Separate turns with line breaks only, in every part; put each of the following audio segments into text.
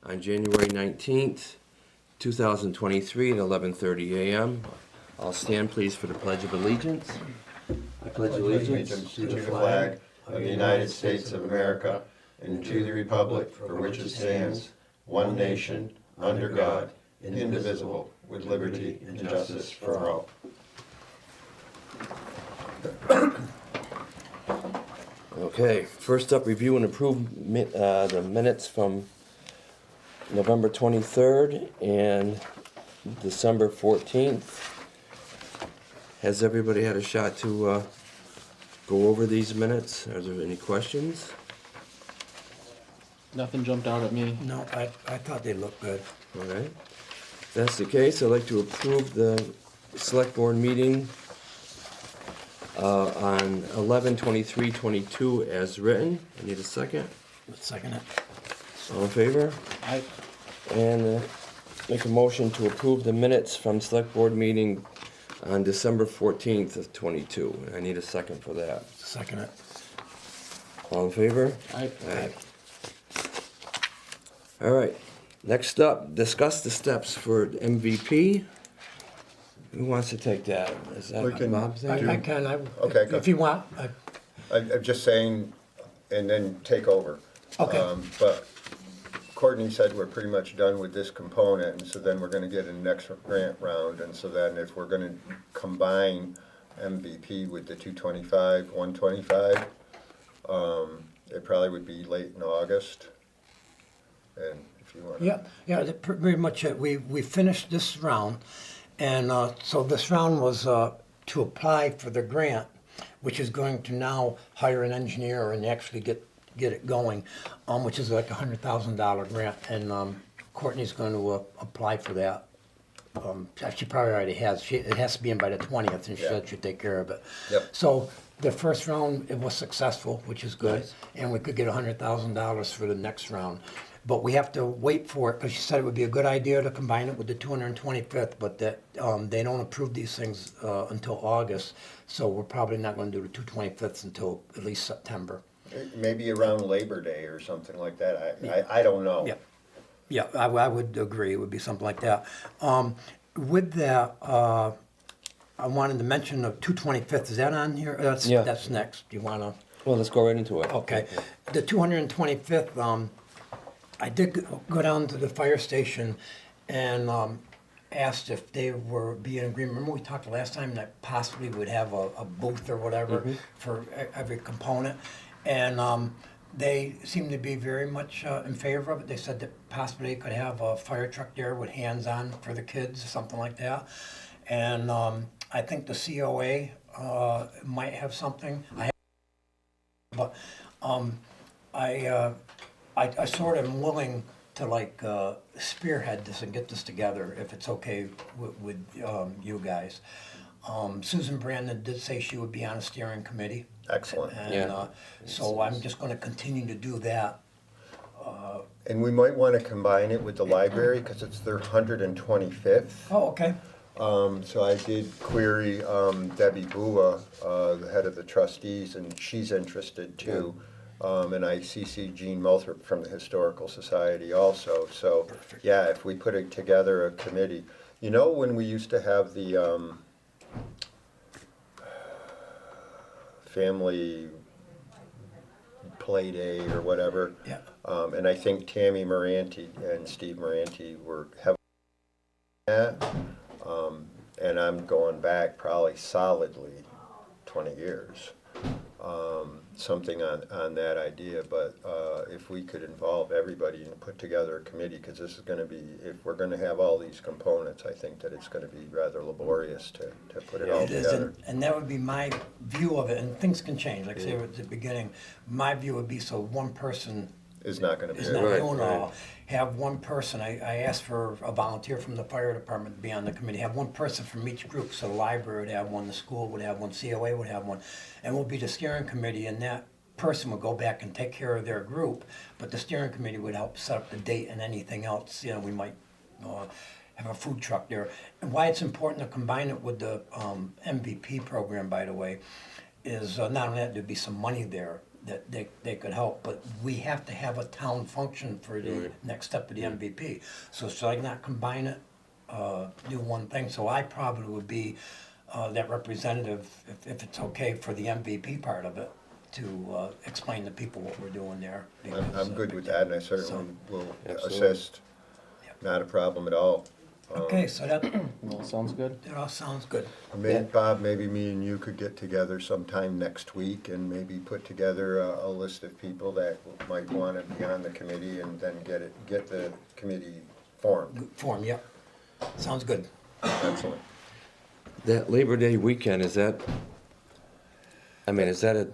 on January 19th, 2023 at 11:30 a.m. I'll stand, please, for the Pledge of Allegiance. I pledge allegiance
to the flag of the United States of America and to the republic for which it stands, one nation, under God, indivisible, with liberty and justice for all.
Okay, first up, review and approve the minutes from November 23rd and December 14th. Has everybody had a shot to go over these minutes? Are there any questions?
Nothing jumped out at me.
No, I thought they looked good.
All right. If that's the case, I'd like to approve the select board meeting on 11/23/22 as written. I need a second.
Let's second it.
All in favor?
I
And make a motion to approve the minutes from select board meeting on December 14th of 22. I need a second for that.
Second it.
All in favor?
I
Aye. All right. Next up, discuss the steps for MVP. Who wants to take that? Is that
We can
Bob's thing?
I can,
Okay, go.
if you want.
I'm just saying, and then take over.
Okay.
But Courtney said we're pretty much done with this component, and so then we're gonna get a next grant round, and so then if we're gonna combine MVP with the 225, 125, it probably would be late in August. And if you want.
Yeah, that's pretty much it. We finished this round, and so this round was to apply for the grant, which is going to now hire an engineer and actually get it going, which is like $100,000 grant, and Courtney's going to apply for that. She probably already has. It has to be in by the 20th, and she said she'd take care of it.
Yep.
So the first round, it was successful, which is good,
Nice.
and we could get $100,000 for the next round. But we have to wait for it, because she said it would be a good idea to combine it with the 225th, but that they don't approve these things until August, so we're probably not going to do the 225th until at least September.
Maybe around Labor Day or something like that. I don't know.
Yeah, yeah, I would agree. It would be something like that. With that, I wanted to mention the 225th. Is that on here?
Yeah.
That's next. Do you want to?
Well, let's go right into it.
Okay. The 225th, I did go down to the fire station and asked if they were be in agreement. Remember we talked last time that possibly would have a booth or whatever for every component? And they seemed to be very much in favor of it. They said that possibly they could have a fire truck there with hands-on for the kids or something like that. And I think the COA might have something. But I sort of am willing to like spearhead this and get this together if it's okay with you guys. Susan Brandon did say she would be on a steering committee.
Excellent.
And
Yeah.
so I'm just going to continue to do that.
And we might want to combine it with the library because it's their 125th.
Oh, okay.
So I did query Debbie Bua, the head of the trustees, and she's interested too. And I CC Jean Multhrop from the Historical Society also. So, yeah, if we put together a committee. You know, when we used to have the family play day or whatever,
Yeah.
and I think Tammy Moranti and Steve Moranti were heavily that. And I'm going back probably solidly 20 years. Something on that idea, but if we could involve everybody and put together a committee, because this is going to be, if we're going to have all these components, I think that it's going to be rather laborious to put it all
It is,
together.
and that would be my view of it, and things can change, like I say at the beginning. My view would be so one person
Is not going to be
is
it.
not
Right,
doing
right.
all. Have one person, I asked for a volunteer from the fire department to be on the committee, have one person from each group, so the library would have one, the school would have one, COA would have one, and we'll be the steering committee, and that person would go back and take care of their group, but the steering committee would help set up the date and anything else, we might have a food truck there. And why it's important to combine it with the MVP program, by the way, is not only that, there'd be some money there that they could help, but we have to have a town function for the
Right.
next step of the MVP. So should I not combine it, do one thing? So I probably would be that representative, if it's okay for the MVP part of it, to explain to people what we're doing there.
I'm good with that, and I certainly will
Absolutely.
assist. Not a problem at all.
Okay, so that
Well, sounds good.
all sounds good.
Maybe, Bob, maybe me and you could get together sometime next week and maybe put together a list of people that might want to be on the committee, and then get the committee formed.
Form, yep. Sounds good.
Excellent.
That Labor Day weekend, is that a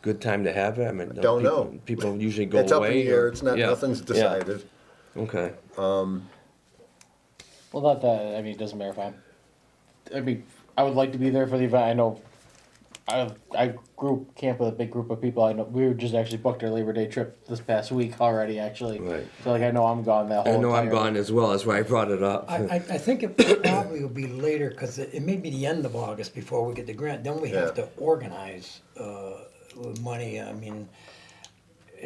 good time to have it? I mean,
Don't know.
People usually go away.
It's up in the air,
or-
it's not,
Yeah,
nothing's
yeah.
decided.
Okay.
Well, not that, I mean, it doesn't matter if I would like to be there for the event. I know I group camp with a big group of people. I know we were just actually booked our Labor Day trip this past week already, actually.
Right.
So like I know I'm gone that whole
I know I'm
entire-
gone as well, that's why I brought it up.
I think it probably will be later, because it may be the end of August before we get the grant. Then we have
Yeah.
to organize with money. I mean,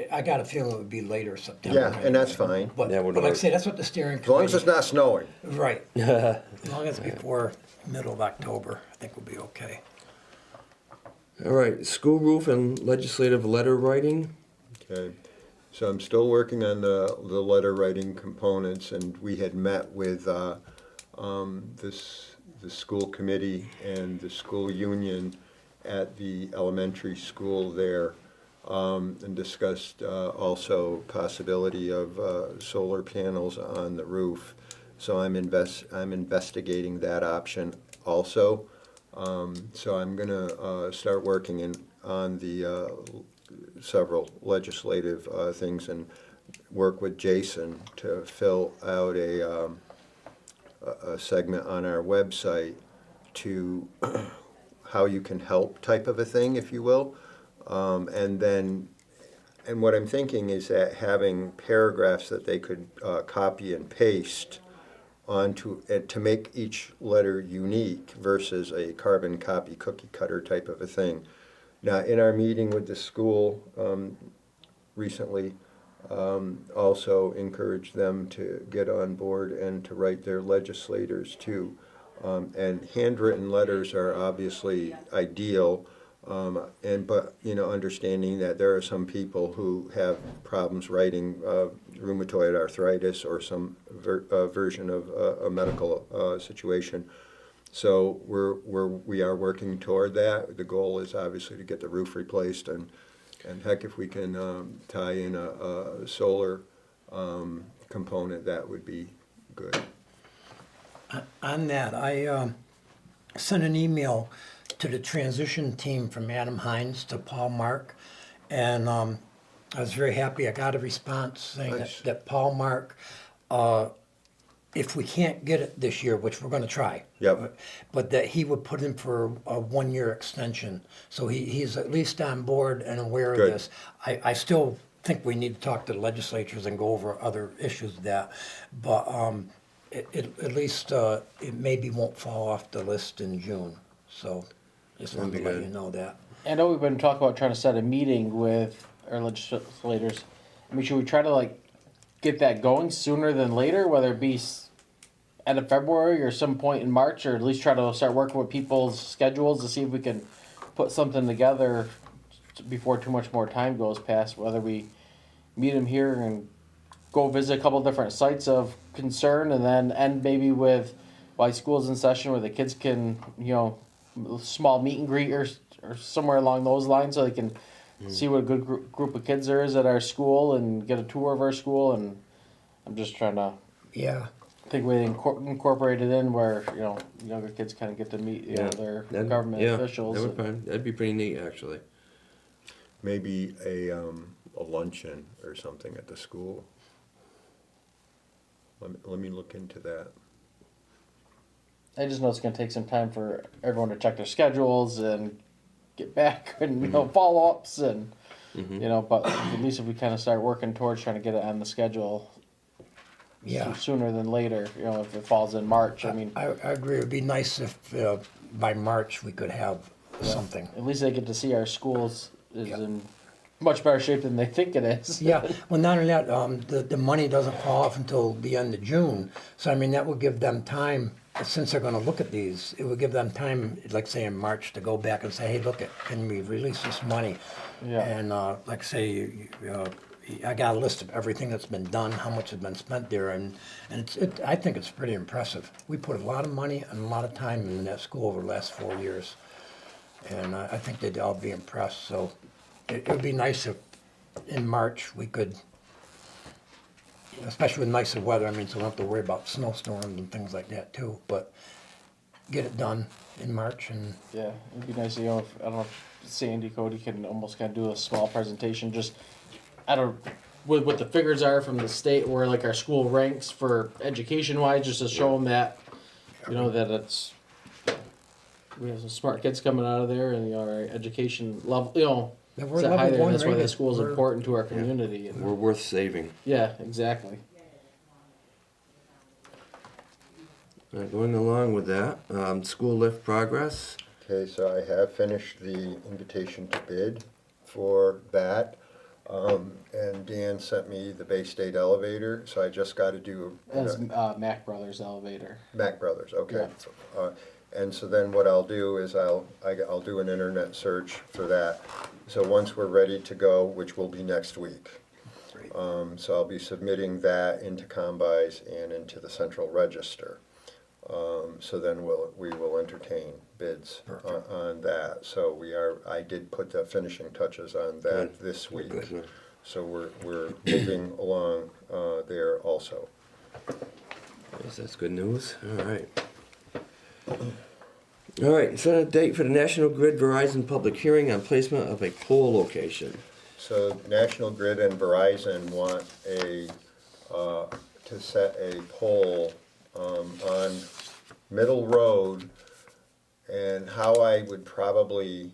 I got a feeling it would be later September.
Yeah, and that's fine.
But,
Yeah, we'll
but like I
do
say, that's what the steering
As long as it's
committee.
not snowing.
Right. As long as it's before middle of October, I think we'll be okay.
All right, school roof and legislative letter writing.
Okay, so I'm still working on the letter writing components, and we had met with the school committee and the school union at the elementary school there, and discussed also possibility of solar panels on the roof. So I'm investigating that option also. So I'm gonna start working on the several legislative things, and work with Jason to fill out a segment on our website to how you can help type of a thing, if you will. And what I'm thinking is that having paragraphs that they could copy and paste onto, to make each letter unique versus a carbon copy cookie cutter type of a thing. Now, in our meeting with the school recently, also encouraged them to get on board and to write their legislators too. And handwritten letters are obviously ideal, but understanding that there are some people who have problems writing rheumatoid arthritis or some version of a medical situation. So we are working toward that. The goal is obviously to get the roof replaced, and heck, if we can tie in a solar component, that would be good.
On that, I sent an email to the transition team from Adam Hines to Paul Mark, and I was very happy. I got a response saying
Nice.
that Paul Mark, if we can't get it this year, which we're going to try,
Yep.
but that he would put in for a 1-year extension. So he's at least on board and aware
Good.
of this. I still think we need to talk to the legislatures and go over other issues with that, but at least it maybe won't fall off the list in June. So just wanted to
That'd
let
be
you
good.
know that.
I know we've been talking about trying to set a meeting with our legislators. I mean, should we try to get that going sooner than later, whether it be end of February or some point in March, or at least try to start working with people's schedules to see if we can put something together before too much more time goes past, whether we meet them here and go visit a couple different sites of concern, and then end maybe with while school's in session where the kids can, small meet and greet or somewhere along those lines, so they can see what a good group of kids there is at our school and get a tour of our school. And I'm just trying to
Yeah.
think we incorporate it in where younger kids kind of get to meet their government officials.
That'd be pretty neat, actually.
Maybe a luncheon or something at the school. Let me look into that.
I just know it's going to take some time for everyone to check their schedules and get back and follow ups and but at least if we kind of start working towards trying to get it on the schedule
Yeah.
sooner than later, if it falls in March. I mean,
I agree. It'd be nice if by March we could have something.
at least they get to see our schools is
Yeah.
in much better shape than they think it is.
Yeah, well, not only that, the money doesn't fall off until the end of June. So I mean, that would give them time, since they're gonna look at these, it would give them time, like say in March, to go back and say, hey, look, can we release this money?
Yeah.
And like say, I got a list of everything that's been done, how much has been spent there, and I think it's pretty impressive. We put a lot of money and a lot of time in that school over the last 4 years. And I think they'd all be impressed, so it would be nice if in March we could, especially with nicer weather, I mean, so we don't have to worry about snowstorms and things like that too, but get it done in March and,
Yeah, it'd be nice, you know, if, I don't know, if Sandy, Cody can almost kind of do a small presentation, just, I don't, what the figures are from the state, where like our school ranks for education-wise, just to show them that, you know, that it's, we have some smart kids coming out of there, and, you know, our education level, you know,
Yeah, we're
is that high
level
there, and
one
that's why the
rated.
school's
We're-
important to our community. And,
We're worth saving.
yeah, exactly.
Going along with that, school lift progress.
Okay, so I have finished the invitation to bid for that. And Dan sent me the Bay State elevator, so I just got to do.
That's Mac Brothers elevator.
Mac Brothers, okay. And so then what I'll do is I'll do an internet search for that. So once we're ready to go, which will be next week. So I'll be submitting that into Combis and into the Central Register. So then we will entertain bids on that. So I did put the finishing touches on that this week.
Good.
So we're moving along there also.
Yes, that's good news. All right. All right, set a date for the National Grid Verizon public hearing on placement of a pole location.
So National Grid and Verizon want to set a pole on Middle Road, and how I would probably,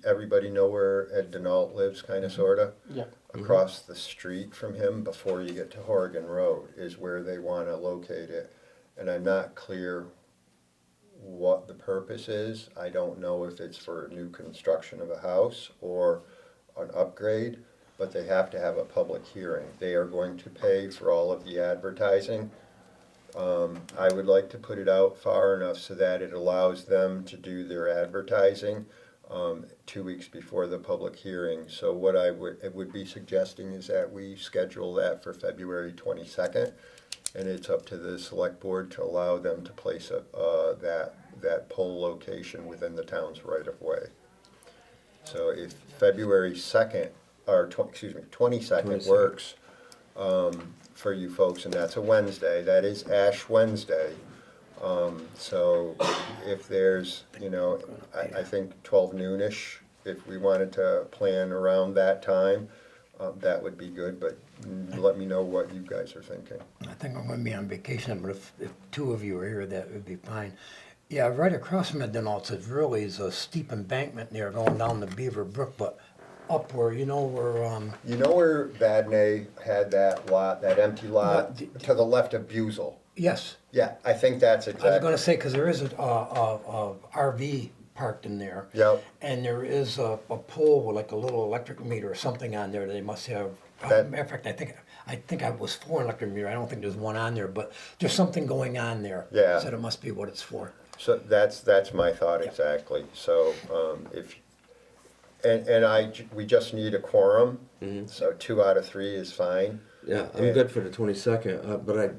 everybody know where Ed Denault lives, kinda sorta?
Yeah.
Across the street from him, before you get to Horgan Road, is where they wanna locate it. And I'm not clear what the purpose is. I don't know if it's for new construction of a house or an upgrade, but they have to have a public hearing. They are going to pay for all of the advertising. I would like to put it out far enough so that it allows them to do their advertising 2 weeks before the public hearing. So what I would be suggesting is that we schedule that for February 22nd, and it's up to the select board to allow them to place that pole location within the town's right of way. So if February 2nd, or 22nd works for you folks, and that's a Wednesday, that is Ash Wednesday. So if there's, I think 12 noonish, if we wanted to plan around that time, that would be good, but let me know what you guys are thinking.
I think I'm gonna be on vacation, but if two of you are here, that would be fine. Yeah, right across from the Denaults, it really is a steep embankment there going down the Beaver Brook, but up where,
You know where Vadney had that lot, that empty lot, to the left of Buzel?
yes,
Yeah, I think that's
I was
exactly.
gonna say, cause there is a RV parked in there.
Yep.
And there is a pole with like a little electric meter or something on there they must have.
That-
Matter of fact, I think I was for an electric meter, I don't think there's one on there, but there's something going on there.
Yeah.
So it must be what it's for.
So that's my thought exactly. So we just need a quorum. So 2 out of 3 is fine.
Yeah, I'm good for the 22nd, but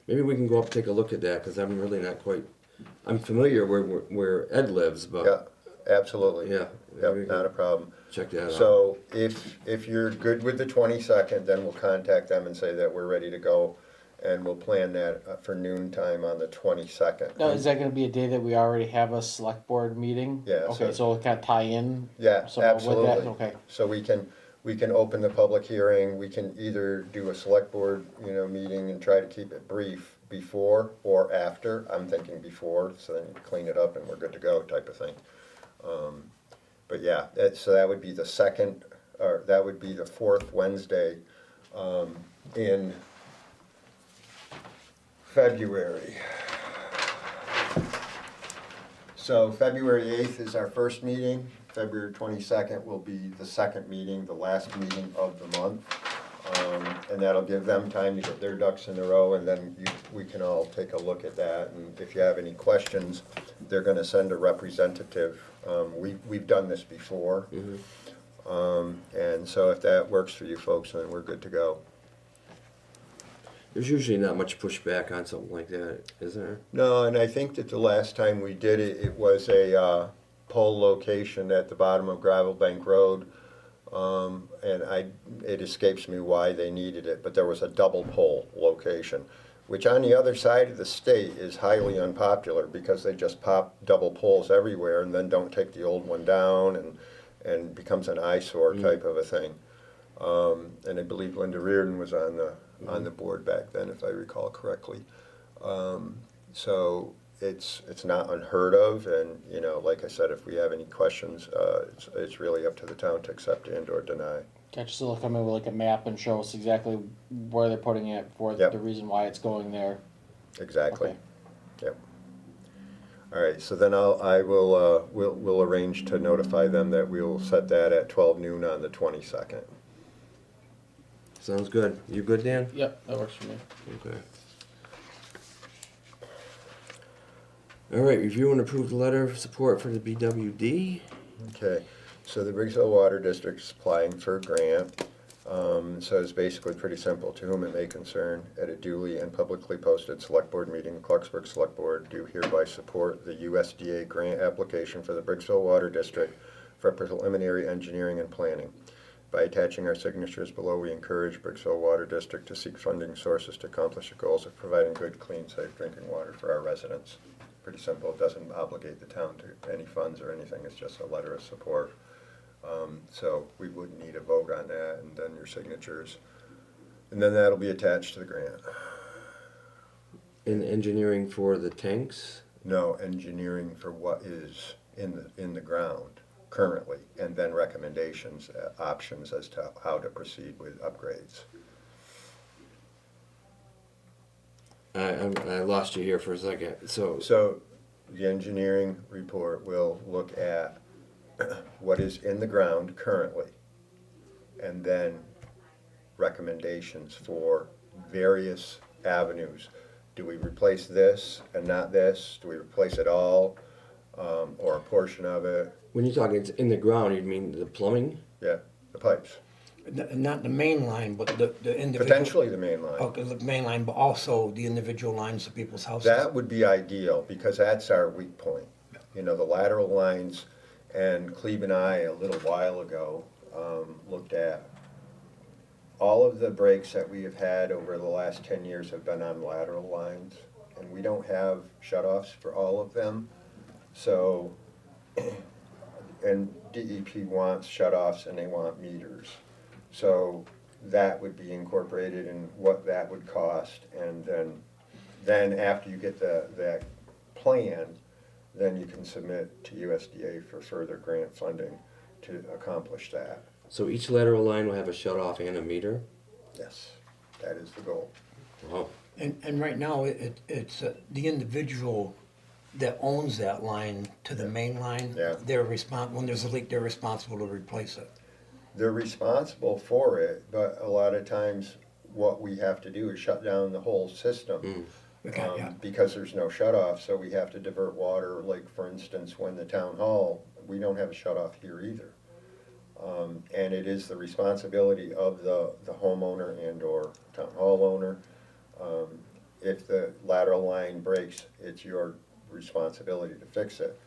maybe we can go up and take a look at that, because I'm really not quite, I'm familiar where Ed lives,
Yeah,
but
absolutely.
yeah.
Yep,
maybe we
not a
can
problem.
check that out.
So if you're good with the 22nd, then we'll contact them and say that we're ready to go, and we'll plan that for noon time on the 22nd.
Now, is that gonna be a day that we already have a select board meeting?
Yeah,
Okay,
so-
so it'll kind of tie in?
Yeah,
somehow with that?
absolutely.
Okay.
So we can open the public hearing, we can either do a select board, meeting and try to keep it brief before or after. I'm thinking before, so then you clean it up and we're good to go type of thing. But yeah, so that would be the second, or that would be the 4th Wednesday in February. So February 8th is our first meeting, February 22nd will be the second meeting, the last meeting of the month. And that'll give them time to get their ducks in a row, and then we can all take a look at that. And if you have any questions, they're gonna send a representative. We've done this before. And so if that works for you folks, then we're good to go.
There's usually not much pushback on something like that, is there?
No, and I think that the last time we did it, it was a pole location at the bottom of Gravel Bank Road. It escapes me why they needed it, but there was a double pole location, which on the other side of the state is highly unpopular because they just pop double poles everywhere and then don't take the old one down, and becomes an eyesore type of a thing. And I believe Linda Reardon was on the board back then, if I recall correctly. So it's not unheard of, and like I said, if we have any questions, it's really up to the town to accept and or deny.
Catch us, they'll come in with like a map and show us exactly where they're putting it for
Yep.
the reason why it's going there.
Exactly.
Okay.
Yep. All right. So then we'll arrange to notify them that we'll set that at 12 noon on the 22nd.
Sounds good. You good, Dan?
Yep, that works for me.
Okay. All right, review and approve the letter of support for the BWD.
Okay. So the Briggsville Water District is applying for a grant. So it's basically pretty simple. To whom it may concern, at a duly and publicly posted select board meeting, Clarksburg Select Board do hereby support the USDA grant application for the Briggsville Water District for preliminary engineering and planning. By attaching our signatures below, we encourage Briggsville Water District to seek funding sources to accomplish the goals of providing good, clean, safe drinking water for our residents. Pretty simple. It doesn't obligate the town to any funds or anything. It's just a letter of support. So we would need a vote on that, and then your signatures. And then that'll be attached to the grant.
In engineering for the tanks.
No, engineering for what is in the ground currently, and then recommendations, options as to how to proceed with upgrades.
I lost you here for a second.
So the engineering report will look at what is in the ground currently, and then recommendations for various avenues. Do we replace this and not this? Do we replace it all, or a portion of it?
When you're talking it's in the ground, you mean the plumbing?
Yeah, the pipes.
Not the main line, but the individual.
Potentially the main line.
Okay, the main line, but also the individual lines of people's houses.
That would be ideal, because that's our weak point. The lateral lines, and Cleve and I, a little while ago, looked at all of the breaks that we have had over the last 10 years have been on lateral lines, and we don't have shutoffs for all of them. So, and DEP wants shutoffs and they want meters. So that would be incorporated in what that would cost, and then after you get that plan, then you can submit to USDA for further grant funding to accomplish that.
So each lateral line will have a shut off and a meter?
Yes, that is the goal.
Wow.
And right now, it's the individual that owns that line to the main line.
Yeah.
When there's a leak, they're responsible to replace it.
They're responsible for it, but a lot of times what we have to do is shut down the whole system.
Okay, yeah.
Because there's no shut off, so we have to divert water. Like, for instance, when the town hall, we don't have a shut off here either. And it is the responsibility of the homeowner and or town hall owner. If the lateral line breaks, it's your responsibility to fix it.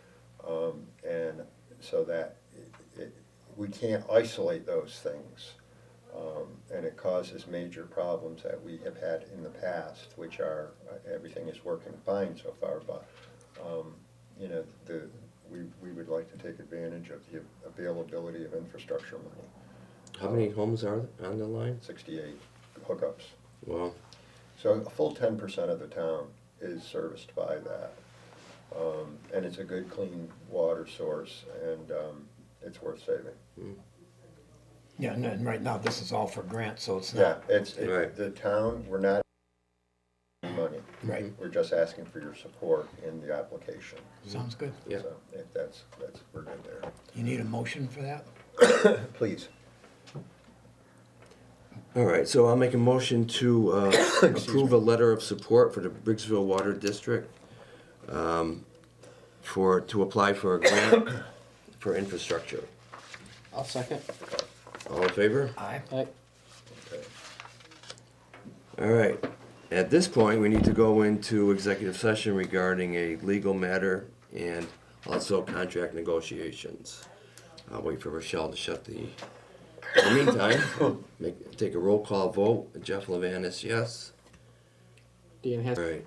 And so that we can't isolate those things. And it causes major problems that we have had in the past, which are, everything is working fine so far, but, we would like to take advantage of the availability of infrastructure money.
How many homes are on the line?
68 hookups.
Wow.
So a full 10% of the town is serviced by that. And it's a good, clean water source, and it's worth saving.
Yeah, and right now, this is all for grants, so it's
Yeah,
not.
Right.
the town, we're not money.
Right.
We're just asking for your support in the application.
Sounds good.
Yeah.
So if that's, we're good there.
You need a motion for that?
Please.
All right, so I'll make a motion to approve a letter of support for the Briggsville Water District to apply for a grant for infrastructure.
I'll second.
All in favor?
Aye.
Aye.
Okay.
All right. At this point, we need to go into executive session regarding a legal matter and also contract negotiations. I'll wait for Rochelle to shut the... In the meantime, take a roll call vote. Jeff Levanis, yes.
Dan has.
All right.